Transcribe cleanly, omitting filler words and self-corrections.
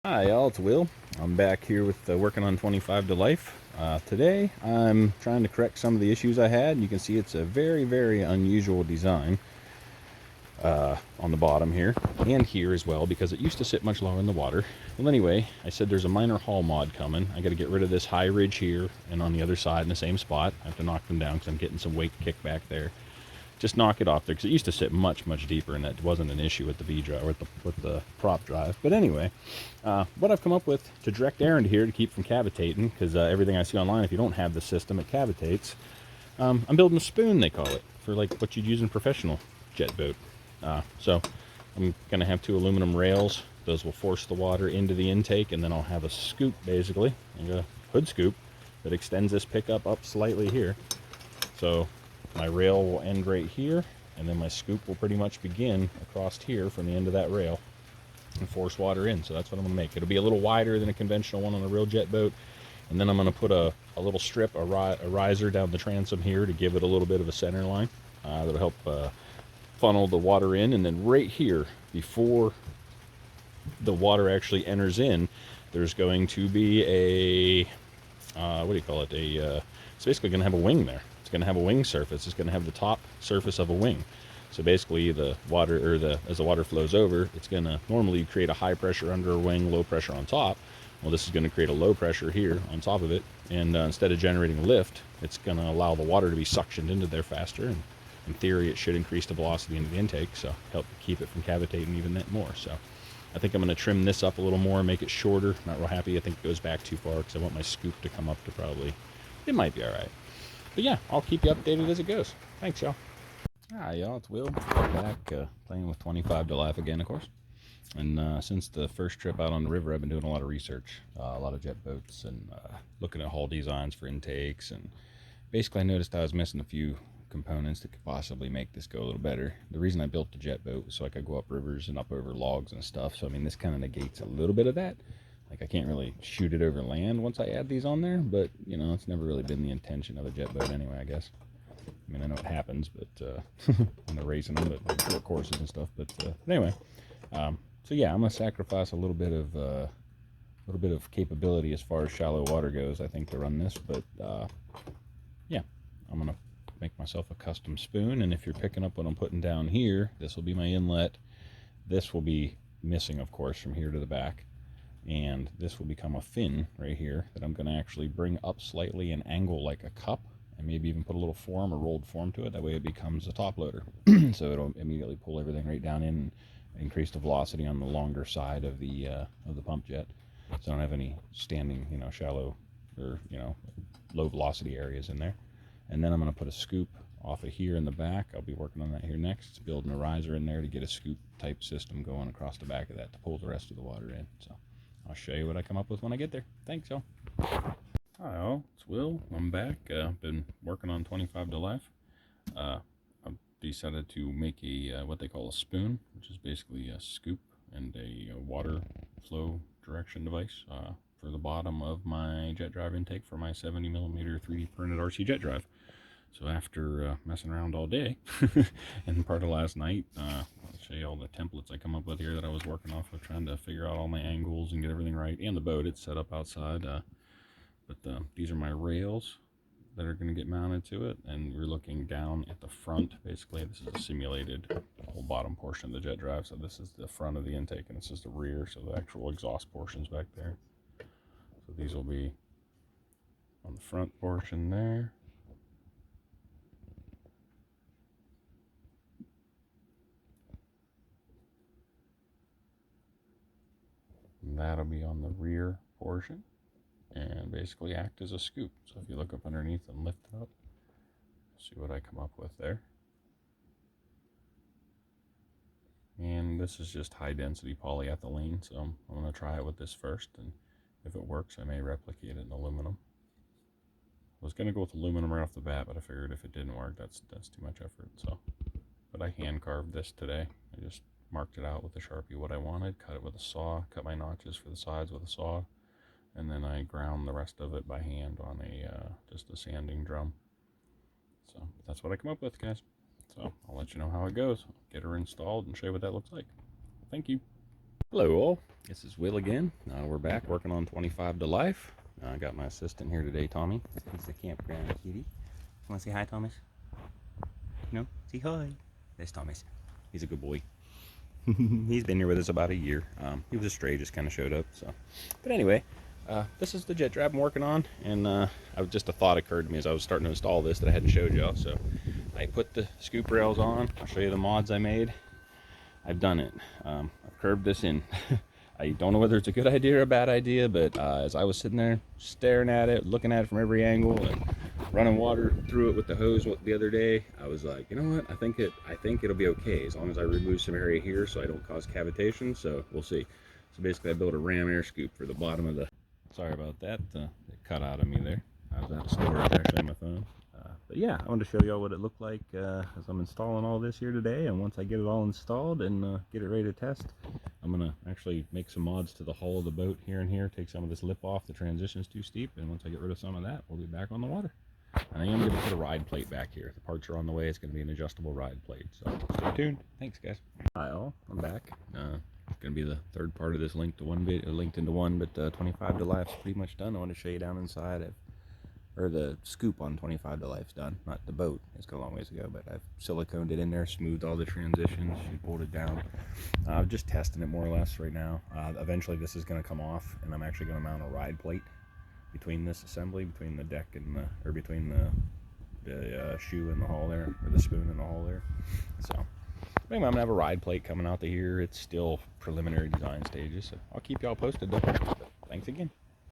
Hi y'all, it's Will. I'm back here with working on 25 to Life. Today I'm trying to correct some of the issues I had. You can see it's a very unusual design on the bottom here and here as well because it used to sit much lower in the water. Well anyway, I said there's a minor hull mod coming. I got to get rid of this high ridge here and on the other side in the same spot. I have to knock them down because I'm getting some wake kickback there. Just knock it off there because it used to sit much deeper and that wasn't an issue with the V drive or with the prop drive. But anyway, what I've come up with to direct Aaron here to keep from cavitating, because everything I see online, if you don't have the system, it cavitates. I'm building a spoon, they call it, for like what you'd use in a professional jet boat. So I'm going to have two aluminum rails. Those will force the water into the intake, and then I'll have a scoop, basically, like a hood scoop, that extends this pickup up slightly here. So my rail will end right here, and then my scoop will pretty much begin across here from the end of that rail and force water in. So that's what I'm going to make. It'll be a little wider than a conventional one on a real jet boat. And then I'm going to put a little strip, a riser down the transom here to give it a little bit of a center line. That'll help funnel the water in. And then right here, before the water actually enters in, there's going to be a, what do you call it? It's basically going to have a wing there. It's going to have a wing surface. It's going to have the top surface of a wing. So basically the water, as the water flows over, it's going to normally create a high pressure under a wing, low pressure on top. Well, this is going to create a low pressure here on top of it. And instead of generating lift, it's going to allow the water to be suctioned into there faster. And in theory, it should increase the velocity into the intake. So help keep it from cavitating even that more. So I think I'm going to trim this up a little more, make it shorter. Not real happy. I think it goes back too far because I want my scoop to come up to probably, it might be all right. But yeah, I'll keep you updated as it goes. Thanks, y'all. Hi, y'all. It's Will. Back playing with 25 to Life again, of course. And since the first trip out on the river, I've been doing a lot of research, a lot of jet boats, and looking at hull designs for intakes. And basically, I noticed I was missing a few components that could possibly make this go a little better. The reason I built the jet boat was so I could go up rivers and up over logs and stuff. So, I mean, this kind of negates a little bit of that. Like, I can't really shoot it over land once I add these on there, but, you know, it's never really been the intention of a jet boat anyway, I guess. I mean, I know it happens, but when they're racing them, but short courses and stuff. But anyway, so yeah, I'm gonna sacrifice a little bit of capability as far as shallow water goes, I think, to run this. But yeah, I'm gonna make myself a custom spoon. And if you're picking up what I'm putting down here, this will be my inlet. This will be missing, of course, from here to the back. And this will become a fin right here that I'm gonna actually bring up slightly and angle like a cup, and maybe even put a little form or rolled form to it. That way it becomes a top loader. So it'll immediately pull everything right down in and increase the velocity on the longer side of the pump jet. So I don't have any standing, you know, shallow or, you know, low velocity areas in there. And then I'm going to put a scoop off of here in the back. I'll be working on that here next. Building a riser in there to get a scoop type system going across the back of that to pull the rest of the water in. So I'll show you what I come up with when I get there. Thanks, y'all. Hi all, it's Will. I'm back. Been working on 25 to Life. I've decided to make a what they call a spoon, which is basically a scoop and a water flow direction device for the bottom of my jet drive intake for my 70mm 3D printed RC jet drive. So after messing around all day and part of last night, I'll show you all the templates I come up with here that I was working off of, trying to figure out all my angles and get everything right. And the boat, it's set up outside. But these are my rails that are going to get mounted to it, and we're looking down at the front. Basically, this is a simulated whole bottom portion of the jet drive. So this is the front of the intake, and this is the rear. So the actual exhaust portion's back there. So these will be on the front portion there. And that'll be on the rear portion, and basically act as a scoop. So if you look up underneath and lift it up, see what I come up with there. And this is just high density polyethylene, so I'm going to try it with this first, and if it works I may replicate it in aluminum. I was going to go with aluminum right off the bat, but I figured if it didn't work, that's too much effort. So, but I hand carved this today. I just marked it out with a Sharpie what I wanted, cut it with a saw, cut my notches for the sides with a saw, and then I ground the rest of it by hand on just a sanding drum. So that's what I come up with, guys. So I'll let you know how it goes. Get her installed and show you what that looks like. Thank you. Hello all, this is Will again. We're back working on 25 to Life. I got my assistant here today, Tommy. He's the campground kitty. Want to say hi, Thomas? No? Say hi. There's Thomas. He's a good boy. He's been here with us about a year. He was a stray, just kind of showed up. So, but anyway, this is the jet trap I'm working on, and just a thought occurred to me as I was starting to install this that I hadn't showed y'all. So I put the scoop rails on. I'll show you the mods I made. I've done it. I've curved this in. I don't know whether it's a good idea or a bad idea, but as I was sitting there staring at it, looking at it from every angle, and running water through it with the hose the other day, I was like, you know what? I think it'll be okay as long as I remove some area here so I don't cause cavitation. So we'll see. So basically, I built a ram air scoop for the bottom of the. Sorry about that. It cut out of me there. I was out of storage actually on my phone. But yeah, I wanted to show y'all what it looked like as I'm installing all this here today. And once I get it all installed and get it ready to test, I'm going to actually make some mods to the hull of the boat here and here, take some of this lip off. The transition's too steep. And once I get rid of some of that, we'll be back on the water. And I am going to put a ride plate back here. The parts are on the way. It's going to be an adjustable ride plate. So stay tuned. Thanks, guys. Hi, all. I'm back. It's going to be the third part of this linked into one, but 25 to Life's pretty much done. I want to show you down inside. Or the scoop on 25 to Life's done, not the boat. It's got a long ways to go, but I've siliconed it in there, smoothed all the transitions, she pulled it down. I'm just testing it more or less right now. Eventually this is going to come off, and I'm actually going to mount a ride plate between this assembly, between the deck and or between the shoe and the hull there, or the spoon and the hull there. So anyway, I'm gonna have a ride plate coming out to here. It's still preliminary design stages, so I'll keep y'all posted though. Thanks again.